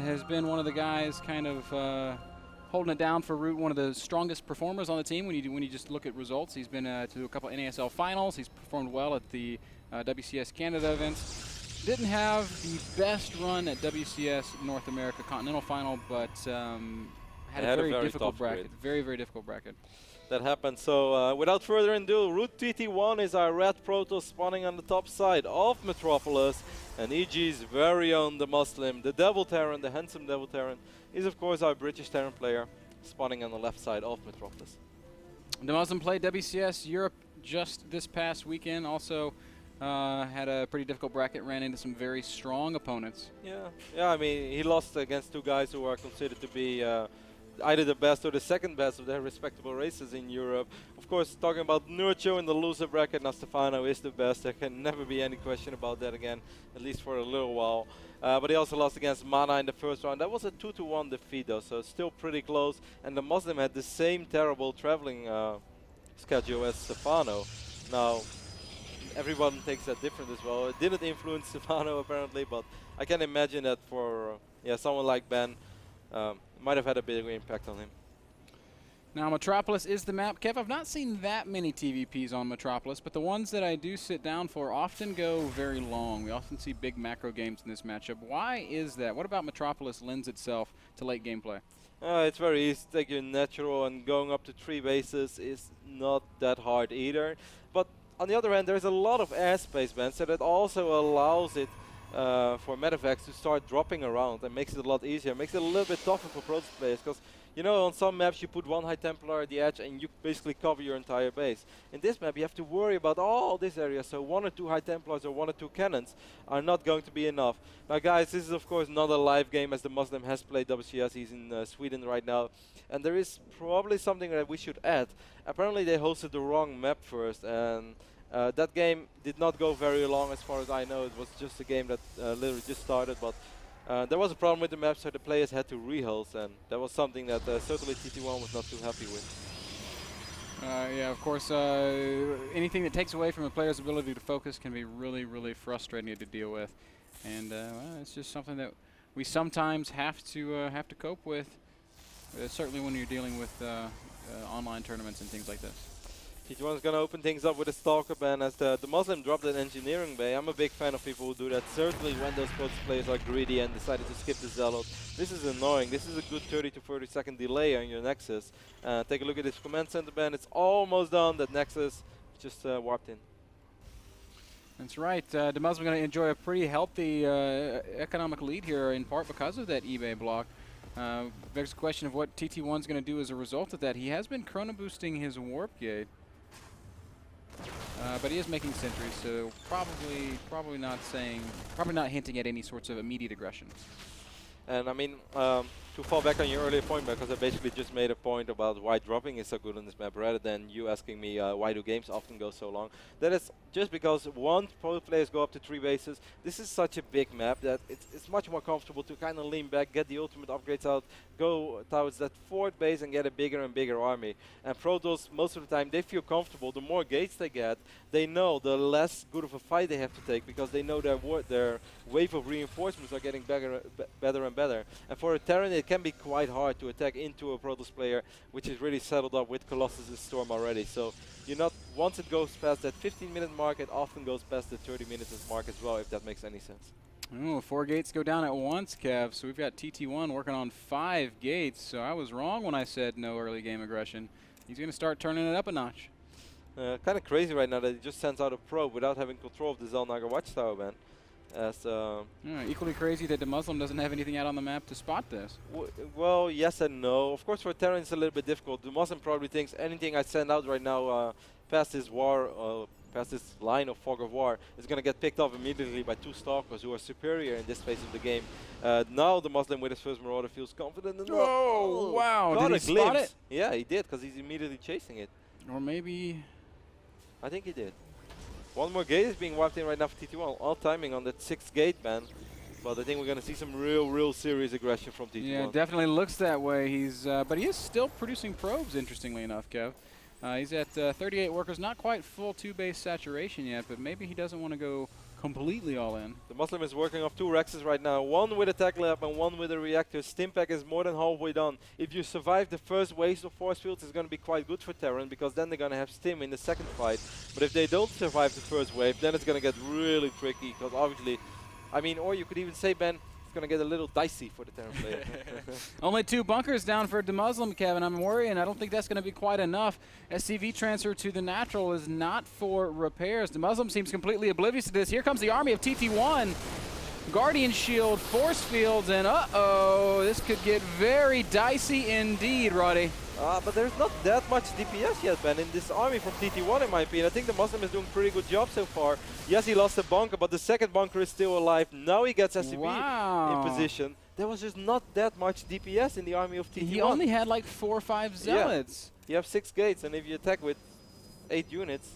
has been one of the guys kind of holding it down for Root, one of the strongest performers on the team when you just look at results. He's been to a couple NASL finals. He's performed well at the WCS Canada events. Didn't have the best run at WCS North America Continental Final, but had a very difficult bracket. Very, very difficult bracket. That happened. So without further ado, Root TT1 is our red Protoss spawning on the top side of Metropolis, and EG's very own DeMusLiM, the Devil Terran, the handsome Devil Terran, is of course our British Terran player spawning on the left side of Metropolis. DeMusLiM played WCS Europe just this past weekend. Also had a pretty difficult bracket, ran into some very strong opponents. Yeah. I mean, he lost against two guys who are considered to be either the best or the second best of their respectable races in Europe. Of course, talking about Nurcho in the loser bracket, Nastefano is the best. There can never be any question about that again, at least for a little while. But he also lost against Mana in the first round. That was a 2-1 defeat though, so still pretty close. And DeMusLiM had the same terrible traveling schedule as Stefano. Now, everyone takes that different as well. It didn't influence Stefano apparently, but I can imagine that for someone like Ben, might have had a bigger impact on him. Now, Metropolis is the map. Kev, I've not seen that many TVPs on Metropolis, but the ones that I do sit down for often go very long. We often see big macro games in this matchup. Why is that? What about Metropolis lends itself to late gameplay? It's very easy to take your natural, and going up to 3 bases is not that hard either. But on the other hand, there's a lot of airspace, man, so that also allows it for medevacs to start dropping around and makes it a lot easier. Makes it a little bit tougher for Protoss players, because you know on some maps you put one High Templar at the edge and you basically cover your entire base. In this map you have to worry about all this area, so 1 or 2 High Templars or 1 or 2 cannons are not going to be enough. Now guys, this is of course not a live game, as DeMusLiM has played WCS. He's in Sweden right now, and there is probably something that we should add. Apparently they hosted the wrong map first, and that game did not go very long as far as I know. It was just a game that literally just started, but there was a problem with the map, so the players had to rehost, and that was something that certainly TT1 was not too happy with. Yeah, of course, anything that takes away from a player's ability to focus can be really, really frustrating to deal with. And well, it's just something that we sometimes have to cope with, certainly when you're dealing with online tournaments and things like this. TT1 is going to open things up with a Stalker ban as the DeMusLiM dropped an Engineering Bay. I'm a big fan of people who do that, certainly when those Protoss players are greedy and decided to skip the Zealot. This is annoying. This is a good 30 to 40 second delay on your Nexus. Take a look at this Command Center ban. It's almost done. That Nexus just warped in. That's right. DeMusLiM going to enjoy a pretty healthy economic lead here, in part because of that eBay block. There's a question of what TT1's going to do as a result of that. He has been chrono boosting his Warp Gate. But he is making sentries, so probably not hinting at any sorts of immediate aggression. And I mean, to fall back on your earlier point, because I basically just made a point about why dropping is so good on this map, rather than you asking me why do games often go so long. That is just because once pro players go up to 3 bases, this is such a big map that it's much more comfortable to kind of lean back, get the ultimate upgrades out, go towards that 4th base and get a bigger and bigger army. And Protoss, most of the time, they feel comfortable. The more gates they get, they know the less good of a fight they have to take, because they know their wave of reinforcements are getting better and better. And for a Terran, it can be quite hard to attack into a Protoss player which is really settled up with Colossus' Storm already. So you're not, once it goes past that 15-minute mark, it often goes past the 30 minutes mark as well, if that makes any sense. Oh, 4 gates go down at once, Kev. So we've got TT1 working on 5 gates. So I was wrong when I said no early game aggression. He's going to start turning it up a notch. Kind of crazy right now that he just sends out a probe without having control of the Zelnaga Watchtower, man. Equally crazy that DeMusLiM doesn't have anything out on the map to spot this. Well, yes and no. Of course, for Terran it's a little bit difficult. DeMusLiM probably thinks anything I send out right now past this line of Fog of War is going to get picked up immediately by 2 Stalkers who are superior in this phase of the game. Now DeMusLiM with his first Marauder feels confident enough. Oh, wow. Did he spot it? Yeah, he did, because he's immediately chasing it. Or maybe... I think he did. One more gate is being wiped in right now for TT1. All timing on that 6th gate ban. But I think we're going to see some real serious aggression from TT1. Yeah, definitely looks that way. He's, but he is still producing probes, interestingly enough, Kev. He's at 38 workers, not quite full 2-base saturation yet, but maybe he doesn't want to go completely all in. DeMusLiM is working off 2 Rexes right now, one with a tech lab and one with a reactor. Stimpack is more than halfway done. If you survive the first waves of force fields, it's going to be quite good for Terran, because then they're going to have Stim in the second fight. But if they don't survive the first wave, then it's going to get really tricky, because obviously, I mean, or you could even say, Ben, it's going to get a little dicey for the Terran player. Only 2 bunkers down for DeMusLiM, Kevin. I'm worrying. I don't think that's going to be quite enough. SCV transfer to the natural is not for repairs. DeMusLiM seems completely oblivious to this. Here comes the army of TT1. Guardian Shield, Force Fields, and uh-oh, this could get very dicey indeed, Roddy. But there's not that much DPS yet, Ben, in this army from TT1, in my opinion. I think DeMusLiM is doing a pretty good job so far. Yes, he lost a bunker, but the second bunker is still alive. Now he gets SCV in position. There was just not that much DPS in the army of TT1. He only had like 4 or 5 zealots. Yeah. You have 6 gates, and if you attack with 8 units,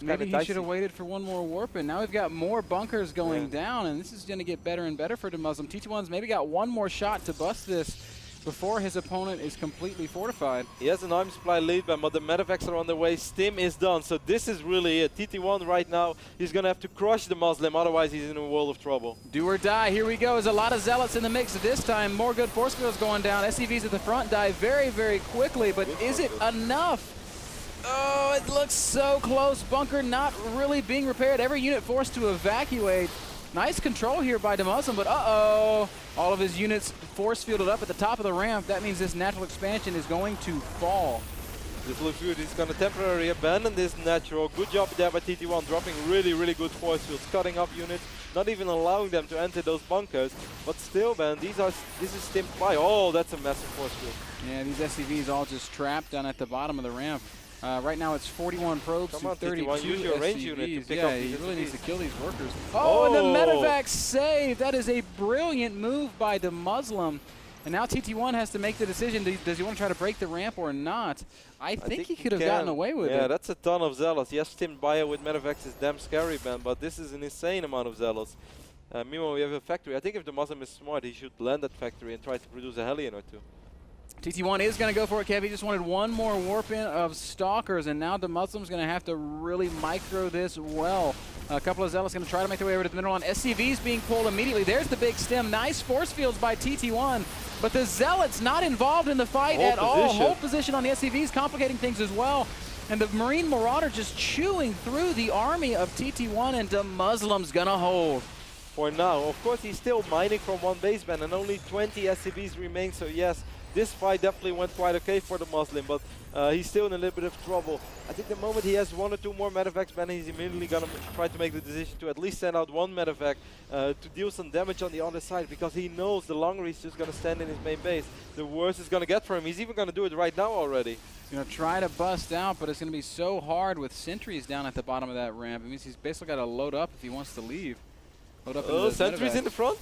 maybe he should have waited for one more warp in. Now we've got more bunkers going down, and this is going to get better and better for DeMusLiM. TT1's maybe got one more shot to bust this before his opponent is completely fortified. He has an army supply lead, but the medevacs are on the way. Stim is done, so this is really it. TT1 right now, he's going to have to crush DeMusLiM, otherwise he's in a world of trouble. Do or die, here we go. There's a lot of zealots in the mix this time. More good force fields going down. SCVs at the front die very, very quickly, but is it enough? Oh, it looks so close. Bunker not really being repaired. Every unit forced to evacuate. Nice control here by DeMusLiM, but uh-oh. All of his units force fielded up at the top of the ramp. That means this natural expansion is going to fall. This looks good. He's going to temporarily abandon this natural. Good job there by TT1, dropping really, really good force fields, cutting up units, not even allowing them to enter those bunkers. But still, man, this is stimmed by. Oh, that's a massive force field. Yeah, these SCVs all just trapped down at the bottom of the ramp. Right now it's 41 probes to 32 TT1, use your range unit to pick up he really needs to kill these workers. Oh, and the medevac save! That is a brilliant move by DeMusLiM. And now TT1 has to make the decision, does he want to try to break the ramp or not? I think he could have gotten away with it. Yeah, that's a ton of zealots. Yes, Tim Bio with medevacs is damn scary, man, but this is an insane amount of zealots. Meanwhile, we have a factory. I think if DeMusLiM is smart, he should land that factory and try to produce a Hellion or 2. TT1 is going to go for it, Kev. He just wanted one more warp in of Stalkers, and now DeMusLiM's going to have to really micro this well. A couple of Zealots going to try to make their way over to the middle line. SCV's being pulled immediately. There's the big stem. Nice force fields by TT1, but the Zealots not involved in the fight at all. Hold position on the SCVs, complicating things as well. And the Marine Marauder just chewing through the army of TT1, and DeMusLiM's going to hold. For now. Of course, he's still mining from one baseband, and only 20 SCVs remain, so yes, this fight definitely went quite okay for DeMusLiM, but he's still in a little bit of trouble. I think the moment he has 1 or 2 more medevacs, Ben, he's immediately going to try to make the decision to at least send out 1 medevac to deal some damage on the other side, because he knows the longer he's just going to stand in his main base, the worse it's going to get for him. He's even going to do it right now already. He's going to try to bust out, but it's going to be so hard with sentries down at the bottom of that ramp. It means he's basically got to load up if he wants to leave. Load up sentries in the front?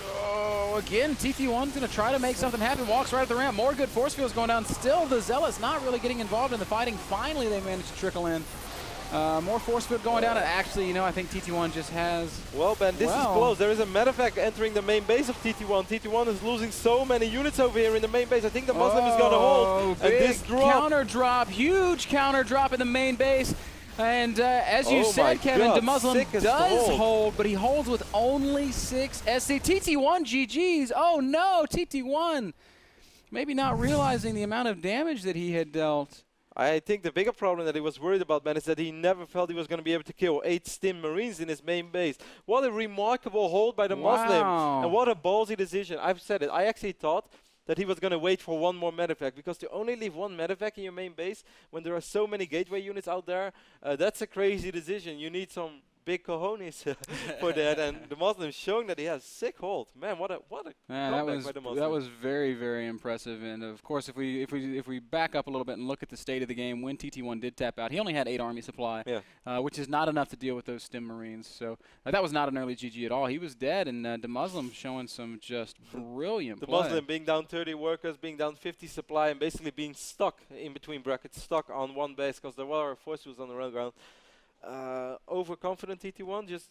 Oh, again, TT1's going to try to make something happen. Walks right at the ramp. More good force fields going down. Still, the Zealots not really getting involved in the fighting. Finally, they managed to trickle in. More force field going down. And actually, you know, I think TT1 just has... Well, Ben, this is close. There is a medevac entering the main base of TT1. TT1 is losing so many units over here in the main base. I think DeMusLiM is going to hold. And this counter drop. Huge counter drop in the main base. And as you said, Kevin, DeMusLiM does hold, but he holds with only 6 SC. TT1 GG's. Oh no, TT1 maybe not realizing the amount of damage that he had dealt. I think the bigger problem that he was worried about, Ben, is that he never felt he was going to be able to kill 8 Stim Marines in his main base. What a remarkable hold by DeMusLiM. And what a ballsy decision. I've said it. I actually thought that he was going to wait for 1 more medevac, because to only leave 1 medevac in your main base when there are so many gateway units out there, that's a crazy decision. You need some big cojones for that, and DeMusLiM showing that he has sick hold. Man, what a comeback by DeMusLiM. That was very, very impressive. And of course, if we back up a little bit and look at the state of the game, when TT1 did tap out, he only had 8 army supply, which is not enough to deal with those Stim Marines. So that was not an early GG at all. He was dead, and DeMusLiM showing some just brilliant play. DeMusLiM being down 30 workers, being down 50 supply, and basically being stuck in between brackets, stuck on one base because there were force fields on the ground. Overconfident TT1, just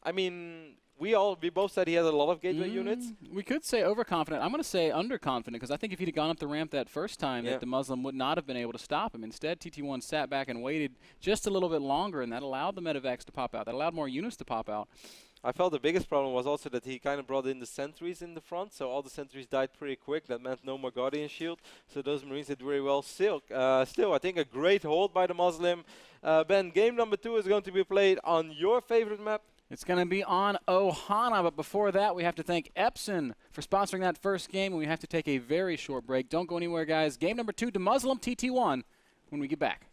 I mean, we both said he has a lot of gateway units. We could say overconfident. I'm going to say underconfident because I think if he'd have gone up the ramp that first time, that DeMusLiM would not have been able to stop him. Instead, TT1 sat back and waited just a little bit longer, and that allowed the medevacs to pop out. That allowed more units to pop out. I felt the biggest problem was also that he kind of brought in the sentries in the front, so all the sentries died pretty quick. That meant no more Guardian Shield, so those Marines did very well. Still, I think a great hold by DeMusLiM. Ben, game number 2 is going to be played on your favorite map. It's going to be on Ohana, but before that, we have to thank Epson for sponsoring that first game, and we have to take a very short break. Don't go anywhere, guys. Game number 2, DeMusLiM TT1, when we get back.